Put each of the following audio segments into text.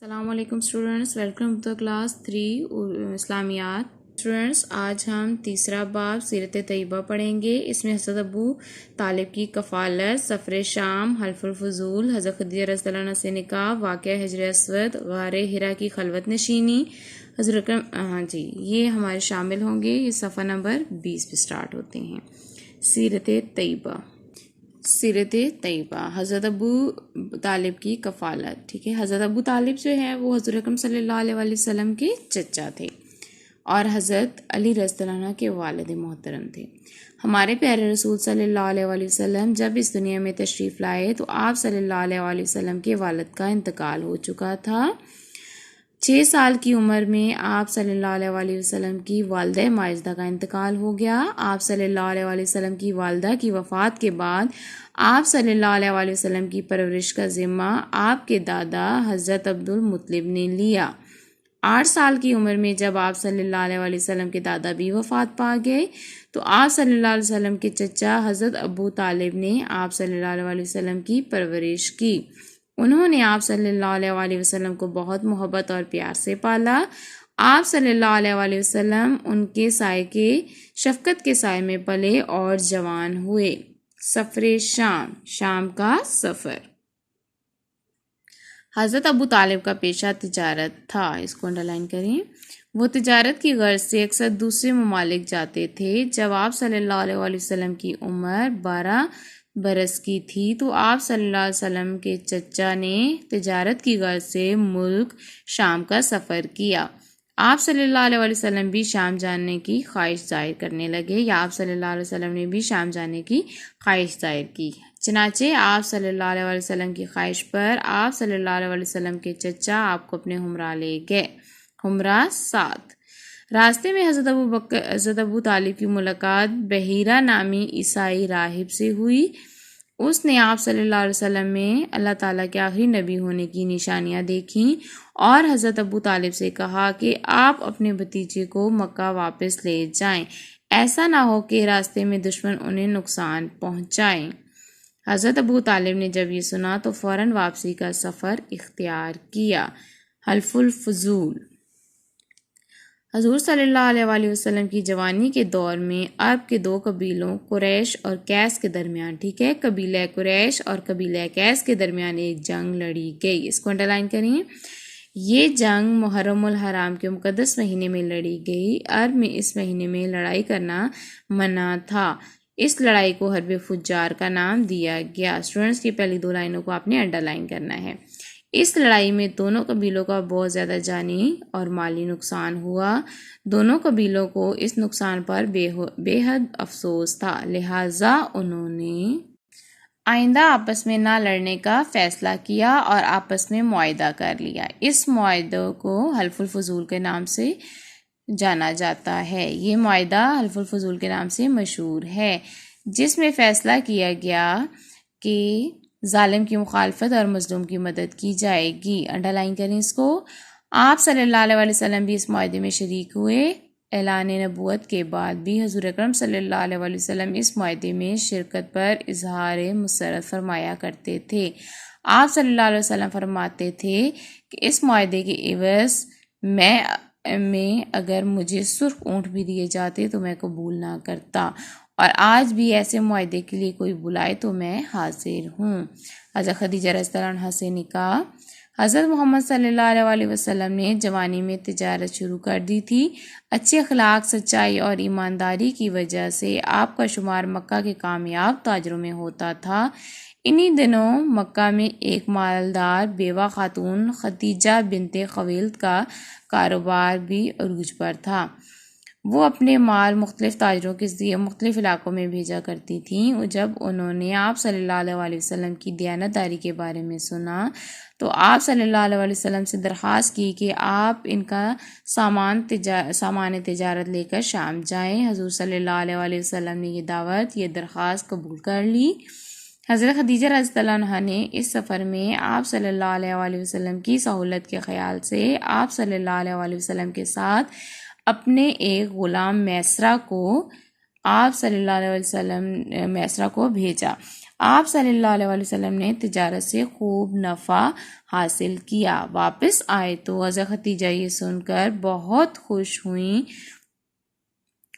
السلام علیکم students, welcome to class 3 اسلامیات۔ اسٹوڈنٹس، آج ہم تیسرا باب سیرت طیبہ پڑھیں گے۔ اس میں حضرت ابو طالب کی کفالت، سفر شام، حلف الفضول، حضرت خدیجہ رضی اللہ عنہا سے نکاح، واقعہ حجر اسود، غار حرا کی خلوت نشینی، حضرت یہ ہمارے شامل ہوں گے۔ یہ صفحہ نمبر 20 پہ سٹارٹ ہوتے ہیں۔ سیرت طیبہ، سیرت طیبہ، حضرت ابو طالب کی کفالت۔ ٹھیک ہے، حضرت ابو طالب جو ہے وہ حضور اکرم صلی اللہ علیہ وسلم کے چچا تھے اور حضرت علی رضی اللہ عنہ کے والد محترم تھے۔ ہمارے پیارے رسول صلی اللہ علیہ وسلم جب اس دنیا میں تشریف لائے تو آپ صلی اللہ علیہ وسلم کے والد کا انتقال ہو چکا تھا۔ 6 سال کی عمر میں آپ صلی اللہ علیہ وسلم کی والدہ ماجدہ کا انتقال ہو گیا۔ آپ صلی اللہ علیہ وسلم کی والدہ کی وفات کے بعد آپ صلی اللہ علیہ وسلم کی پرورش کا ذمہ آپ کے دادا حضرت عبد المطلب نے لیا۔ 8 سال کی عمر میں جب آپ صلی اللہ علیہ وسلم کے دادا بھی وفات پا گئے تو آپ صلی اللہ علیہ وسلم کے چچا حضرت ابو طالب نے آپ صلی اللہ علیہ وسلم کی پرورش کی۔ انہوں نے آپ صلی اللہ علیہ وسلم کو بہت محبت اور پیار سے پالا۔ آپ صلی اللہ علیہ وسلم ان کے سائے کے شفقت کے سائے میں پلے اور جوان ہوئے۔ سفر شام، شام کا سفر۔ حضرت ابو طالب کا پیشہ تجارت تھا، اس کو انڈرلائن کریں۔ وہ تجارت کی غرض سے اکثر دوسرے ممالک جاتے تھے۔ جب آپ صلی اللہ علیہ وسلم کی عمر 12 برس کی تھی تو آپ صلی اللہ علیہ وسلم کے چچا نے تجارت کی غرض سے ملک شام کا سفر کیا۔ آپ صلی اللہ علیہ وسلم بھی شام جانے کی خواہش ظاہر کرنے لگے، یا آپ صلی اللہ علیہ وسلم نے بھی شام جانے کی خواہش ظاہر کی۔ چنانچہ آپ صلی اللہ علیہ وسلم کی خواہش پر آپ صلی اللہ علیہ وسلم کے چچا آپ کو اپنے ہمراہ لے گئے۔ ہمراہ 7۔ راستے میں حضرت ابو طالب کی ملاقات بحیرہ نامی عیسائی راہب سے ہوئی۔ اس نے آپ صلی اللہ علیہ وسلم میں اللہ تعالیٰ کے آخری نبی ہونے کی نشانیاں دیکھیں اور حضرت ابو طالب سے کہا کہ آپ اپنے بھتیجے کو مکہ واپس لے جائیں، ایسا نہ ہو کہ راستے میں دشمن انہیں نقصان پہنچائیں۔ حضرت ابو طالب نے جب یہ سنا تو فوراً واپسی کا سفر اختیار کیا۔ حلف الفضول۔ حضور صلی اللہ علیہ وسلم کی جوانی کے دور میں عرب کے 2 قبیلوں قریش اور قیس کے درمیان، ٹھیک ہے، قبیلہ قریش اور قبیلہ قیس کے درمیان ایک جنگ لڑی گئی۔ اس کو انڈرلائن کریں۔ یہ جنگ محرم الحرام کے مقدس مہینے میں لڑی گئی۔ عرب میں اس مہینے میں لڑائی کرنا منع تھا۔ اس لڑائی کو حرب فجار کا نام دیا گیا۔ اسٹوڈنٹس کی پہلی 2 لائنوں کو آپ نے انڈرلائن کرنا ہے۔ اس لڑائی میں دونوں قبیلوں کا بہت زیادہ جانی اور مالی نقصان ہوا۔ دونوں قبیلوں کو اس نقصان پر بے حد افسوس تھا، لہٰذا انہوں نے آئندہ آپس میں نہ لڑنے کا فیصلہ کیا اور آپس میں معاہدہ کر لیا۔ اس معاہدے کو حلف الفضول کے نام سے جانا جاتا ہے۔ یہ معاہدہ حلف الفضول کے نام سے مشہور ہے، جس میں فیصلہ کیا گیا کہ ظالم کی مخالفت اور مظلوم کی مدد کی جائے گی۔ انڈرلائن کریں اس کو۔ آپ صلی اللہ علیہ وسلم بھی اس معاہدے میں شریک ہوئے۔ اعلان نبوت کے بعد بھی حضور اکرم صلی اللہ علیہ وسلم اس معاہدے میں شرکت پر اظہار مسرت فرمایا کرتے تھے۔ آپ صلی اللہ علیہ وسلم فرماتے تھے کہ اس معاہدے کے عوض میں اگر مجھے سرخ اونٹ بھی دیے جاتے تو میں قبول نہ کرتا، اور آج بھی ایسے معاہدے کے لیے کوئی بلائے تو میں حاضر ہوں۔ حضرت خدیجہ رضی اللہ عنہا سے نکاح۔ حضرت محمد صلی اللہ علیہ وسلم نے جوانی میں تجارت شروع کر دی تھی۔ اچھے اخلاق، سچائی اور ایمانداری کی وجہ سے آپ کا شمار مکہ کے کامیاب تاجروں میں ہوتا تھا۔ انہی دنوں مکہ میں ایک مالدار بیوہ خاتون خدیجہ بنت خویلد کا کاروبار بھی عروج پر تھا۔ وہ اپنے مال مختلف تاجروں کے ذریعے مختلف علاقوں میں بھیجا کرتی تھیں۔ جب انہوں نے آپ صلی اللہ علیہ وسلم کی دیانتداری کے بارے میں سنا تو آپ صلی اللہ علیہ وسلم سے درخواست کی کہ آپ ان کا سامان تجارت لے کر شام جائیں۔ حضور صلی اللہ علیہ وسلم نے یہ درخواست قبول کر لی۔ حضرت خدیجہ رضی اللہ عنہا نے اس سفر میں آپ صلی اللہ علیہ وسلم کی سہولت کے خیال سے آپ صلی اللہ علیہ وسلم کے ساتھ اپنے ایک غلام میسرہ کو آپ صلی اللہ علیہ وسلم کو بھیجا۔ آپ صلی اللہ علیہ وسلم نے تجارت سے خوب نفع حاصل کیا۔ واپس آئے تو حضرت خدیجہ یہ سن کر بہت خوش ہوئیں،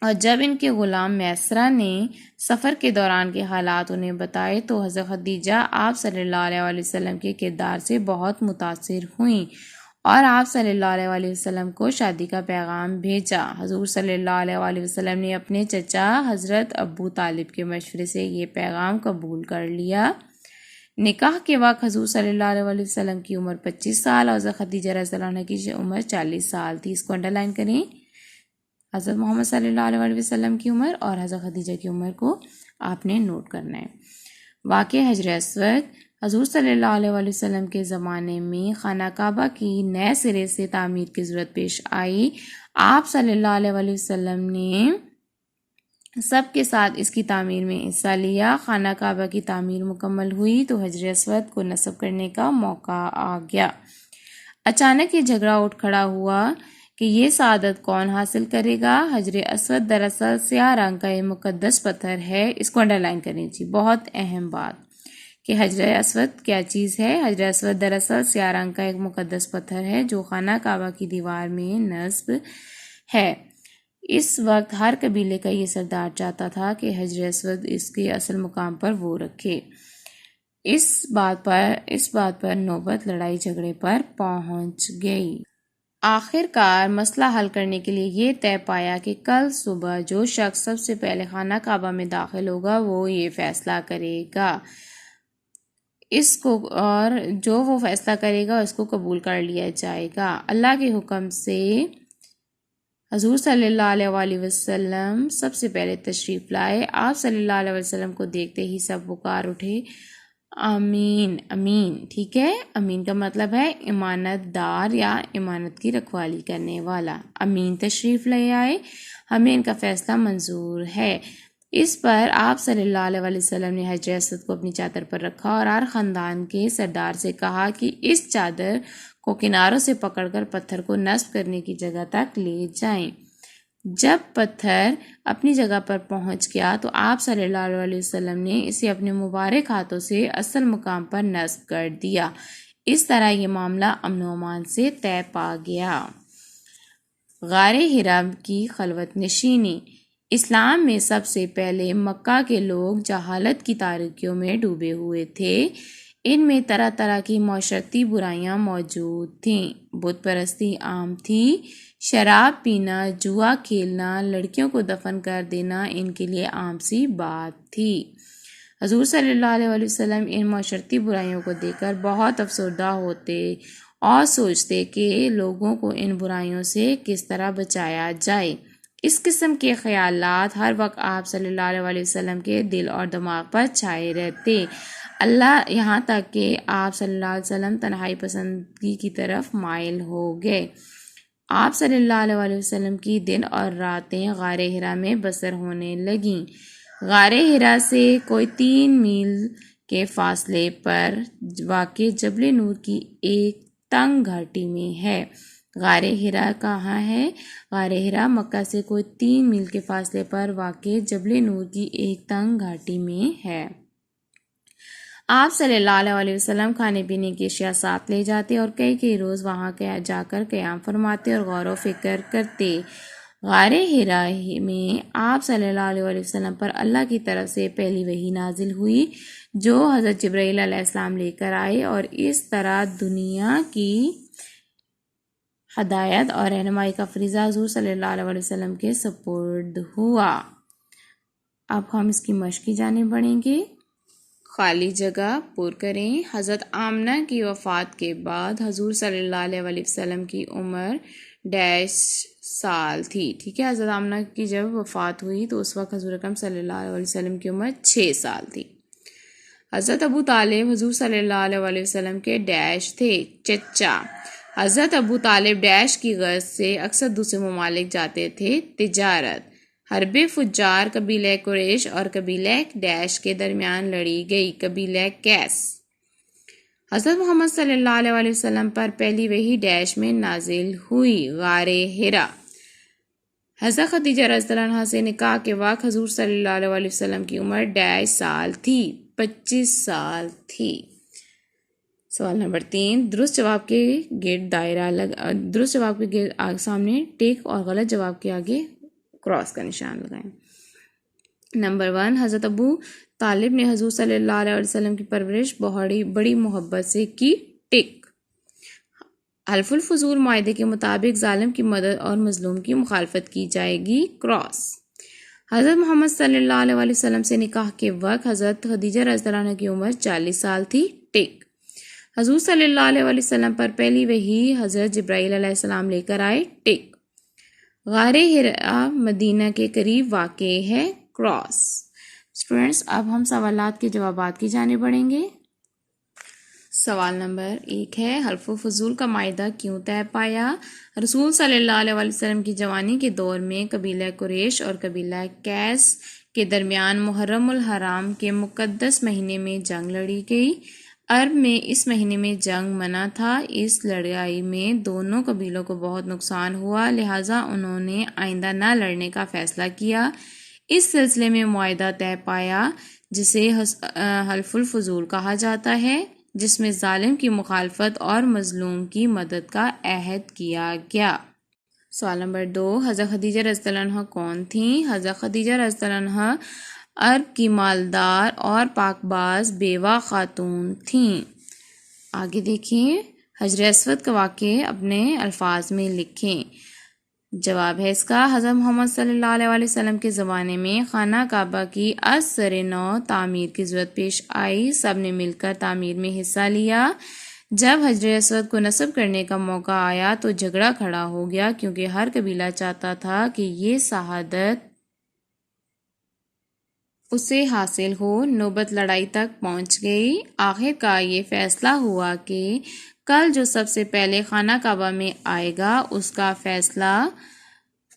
اور جب ان کے غلام میسرہ نے سفر کے دوران کے حالات انہیں بتائے تو حضرت خدیجہ آپ صلی اللہ علیہ وسلم کے کردار سے بہت متاثر ہوئیں اور آپ صلی اللہ علیہ وسلم کو شادی کا پیغام بھیجا۔ حضور صلی اللہ علیہ وسلم نے اپنے چچا حضرت ابو طالب کے مشورے سے یہ پیغام قبول کر لیا۔ نکاح کے وقت حضور صلی اللہ علیہ وسلم کی عمر 25 سال اور حضرت خدیجہ رضی اللہ عنہ کی عمر 40 سال تھی۔ اس کو انڈرلائن کریں، حضرت محمد صلی اللہ علیہ وسلم کی عمر اور حضرت خدیجہ کی عمر کو آپ نے نوٹ کرنا ہے۔ واقع حجر اسود، حضور صلی اللہ علیہ وسلم کے زمانے میں خانہ کعبہ کی نئے سرے سے تعمیر کی ضرورت پیش آئی۔ آپ صلی اللہ علیہ وسلم نے سب کے ساتھ اس کی تعمیر میں حصہ لیا۔ خانہ کعبہ کی تعمیر مکمل ہوئی تو حجر اسود کو نصب کرنے کا موقع آ گیا۔ اچانک یہ جھگڑا اٹھ کھڑا ہوا کہ یہ سعادت کون حاصل کرے گا۔ حجر اسود دراصل سیاہ رنگ کا ایک مقدس پتھر ہے۔ اس کو انڈرلائن کریں جی، بہت اہم بات کہ حجر اسود کیا چیز ہے۔ حجر اسود دراصل سیاہ رنگ کا ایک مقدس پتھر ہے جو خانہ کعبہ کی دیوار میں نصب ہے۔ اس وقت ہر قبیلے کا یہ سردار چاہتا تھا کہ حجر اسود اس کے اصل مقام پر وہ رکھے۔ اس بات پر نوبت لڑائی جھگڑے پر پہنچ گئی۔ آخر کار مسئلہ حل کرنے کے لیے یہ طے پایا کہ کل صبح جو شخص سب سے پہلے خانہ کعبہ میں داخل ہوگا وہ یہ فیصلہ کرے گا، اس کو، اور جو وہ فیصلہ کرے گا اس کو قبول کر لیا جائے گا۔ اللہ کے حکم سے حضور صلی اللہ علیہ وسلم سب سے پہلے تشریف لائے۔ آپ صلی اللہ علیہ وسلم کو دیکھتے ہی سب پکار اٹھے، امین امین۔ ٹھیک ہے، امین کا مطلب ہے امانت دار یا امانت کی رکھوالی کرنے والا۔ امین تشریف لے آئے، ہمیں ان کا فیصلہ منظور ہے۔ اس پر آپ صلی اللہ علیہ وسلم نے حجر اسود کو اپنی چادر پر رکھا اور ہر خاندان کے سردار سے کہا کہ اس چادر کو کناروں سے پکڑ کر پتھر کو نصب کرنے کی جگہ تک لے جائیں۔ جب پتھر اپنی جگہ پر پہنچ گیا تو آپ صلی اللہ علیہ وسلم نے اسے اپنے مبارک ہاتھوں سے اصل مقام پر نصب کر دیا۔ اس طرح یہ معاملہ امن و امان سے طے پا گیا۔ غار حرا کی خلوت نشینی۔ اسلام میں سب سے پہلے مکہ کے لوگ جہالت کی تاریکیوں میں ڈوبے ہوئے تھے۔ ان میں طرح طرح کی معاشرتی برائیاں موجود تھیں۔ بت پرستی عام تھی، شراب پینا، جوا کھیلنا، لڑکیوں کو دفن کر دینا ان کے لیے عام سی بات تھی۔ حضور صلی اللہ علیہ وسلم ان معاشرتی برائیوں کو دیکھ کر بہت افسردہ ہوتے اور سوچتے کہ لوگوں کو ان برائیوں سے کس طرح بچایا جائے۔ اس قسم کے خیالات ہر وقت آپ صلی اللہ علیہ وسلم کے دل اور دماغ پر چھائے رہتے، یہاں تک کہ آپ صلی اللہ علیہ وسلم تنہائی پسندی کی طرف مائل ہو گئے۔ آپ صلی اللہ علیہ وسلم کی دن اور راتیں غار حرا میں بسر ہونے لگیں۔ غار حرا سے کوئی 3 میل کے فاصلے پر واقع جبل نور کی ایک تنگ گھاٹی میں ہے۔ غار حرا کہاں ہے؟ غار حرا مکہ سے کوئی 3 میل کے فاصلے پر واقع جبل نور کی ایک تنگ گھاٹی میں ہے۔ آپ صلی اللہ علیہ وسلم کھانے پینے کی اشیاء ساتھ لے جاتے اور کئی روز وہاں جا کر قیام فرماتے اور غور و فکر کرتے۔ غار حرا میں آپ صلی اللہ علیہ وسلم پر اللہ کی طرف سے پہلی وحی نازل ہوئی جو حضرت جبرائیل علیہ السلام لے کر آئے، اور اس طرح دنیا کی ہدایت اور رہنمائی کا فریضہ حضور صلی اللہ علیہ وسلم کے سپرد ہوا۔ اب ہم اس کی مشق کی جانب بڑھیں گے۔ خالی جگہ پر کریں۔ حضرت آمنہ کی وفات کے بعد حضور صلی اللہ علیہ وسلم کی عمر سال تھی۔ ٹھیک ہے، حضرت آمنہ کی جب وفات ہوئی تو اس وقت حضور اکرم صلی اللہ علیہ وسلم کی عمر 6 سال تھی۔ حضرت ابو طالب حضور صلی اللہ علیہ وسلم کے تھے، چچا۔ حضرت ابو طالب کی غرض سے اکثر دوسرے ممالک جاتے تھے۔ تجارت، حرب فجار قبیلہ قریش اور قبیلہ کے درمیان لڑی گئی۔ قبیلہ کیس۔ حضرت محمد صلی اللہ علیہ وسلم پر پہلی وحی میں نازل ہوئی۔ غار حرا۔ حضرت خدیجہ رضی اللہ عنہا سے نکاح کے وقت حضور صلی اللہ علیہ وسلم کی عمر سال تھی۔ 25 سال تھی۔ سوال نمبر 3، درست جواب کے گرد دائرہ درست جواب کے گرد سامنے ٹک اور غلط جواب کے آگے کراس کا نشان لگائیں۔ نمبر 1، حضرت ابو طالب نے حضور صلی اللہ علیہ وسلم کی پرورش بڑی محبت سے کی، ٹک۔ حلف الفضول معاہدے کے مطابق ظالم کی مدد اور مظلوم کی مخالفت کی جائے گی، کراس۔ حضرت محمد صلی اللہ علیہ وسلم سے نکاح کے وقت حضرت خدیجہ رضی اللہ عنہا کی عمر 40 سال تھی، ٹک۔ حضور صلی اللہ علیہ وسلم پر پہلی وحی حضرت جبرائیل علیہ السلام لے کر آئے، ٹک۔ غار حرا مدینہ کے قریب واقع ہے، کراس۔ اسٹوڈینٹس، اب ہم سوالات کے جوابات کی جانب بڑھیں گے۔ سوال نمبر 1 ہے، حلف فضول کا معاہدہ کیوں طے پایا؟ رسول صلی اللہ علیہ وسلم کی جوانی کے دور میں قبیلہ قریش اور قبیلہ قیس کے درمیان محرم الحرام کے مقدس مہینے میں جنگ لڑی گئی۔ عرب میں اس مہینے میں جنگ منع تھا۔ اس لڑائی میں دونوں قبیلوں کو بہت نقصان ہوا، لہٰذا انہوں نے آئندہ نہ لڑنے کا فیصلہ کیا۔ اس سلسلے میں معاہدہ طے پایا جسے حلف الفضول کہا جاتا ہے، جس میں ظالم کی مخالفت اور مظلوم کی مدد کا عہد کیا گیا۔ سوال نمبر 2، حضرت خدیجہ رضی اللہ عنہا کون تھیں؟ حضرت خدیجہ رضی اللہ عنہا عرب کی مالدار اور پاک باز بیوہ خاتون تھیں۔ آگے دیکھیں، حجر اسود کا واقعہ اپنے الفاظ میں لکھیں۔ جواب ہے اس کا، حضرت محمد صلی اللہ علیہ وسلم کے زمانے میں خانہ کعبہ کی از سر نو تعمیر کی ضرورت پیش آئی۔ سب نے مل کر تعمیر میں حصہ لیا۔ جب حجر اسود کو نصب کرنے کا موقع آیا تو جھگڑا کھڑا ہو گیا، کیونکہ ہر قبیلہ چاہتا تھا کہ یہ شہادت اسے حاصل ہو۔ نوبت لڑائی تک پہنچ گئی۔ آخر کار یہ فیصلہ ہوا کہ کل جو سب سے پہلے خانہ کعبہ میں آئے گا اس کا فیصلہ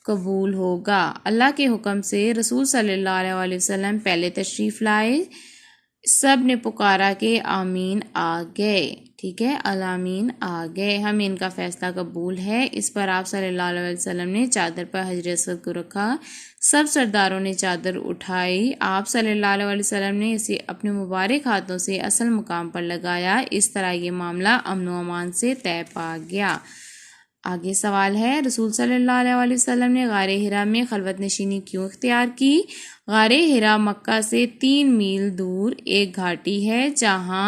قبول ہوگا۔ اللہ کے حکم سے رسول صلی اللہ علیہ وسلم پہلے تشریف لائے۔ سب نے پکارا کہ آمین آ گئے، ٹھیک ہے، الامین آ گئے، ہمیں ان کا فیصلہ قبول ہے۔ اس پر آپ صلی اللہ علیہ وسلم نے چادر پر حجر اسود کو رکھا۔ سب سرداروں نے چادر اٹھائی۔ آپ صلی اللہ علیہ وسلم نے اسے اپنے مبارک ہاتھوں سے اصل مقام پر لگایا۔ اس طرح یہ معاملہ امن و امان سے طے پا گیا۔ آگے سوال ہے، رسول صلی اللہ علیہ وسلم نے غار حرا میں خلوت نشینی کیوں اختیار کی؟ غار حرا مکہ سے 3 میل دور ایک گھاٹی ہے جہاں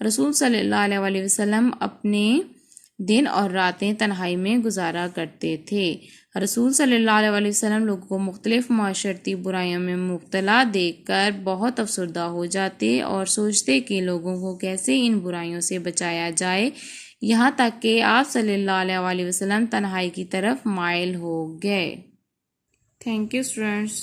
رسول صلی اللہ علیہ وسلم اپنے دن اور راتیں تنہائی میں گزارا کرتے تھے۔ رسول صلی اللہ علیہ وسلم لوگوں کو مختلف معاشرتی برائیوں میں مبتلا دیکھ کر بہت افسردہ ہو جاتے اور سوچتے کہ لوگوں کو کیسے ان برائیوں سے بچایا جائے، یہاں تک کہ آپ صلی اللہ علیہ وسلم تنہائی کی طرف مائل ہو گئے۔ Thank you students.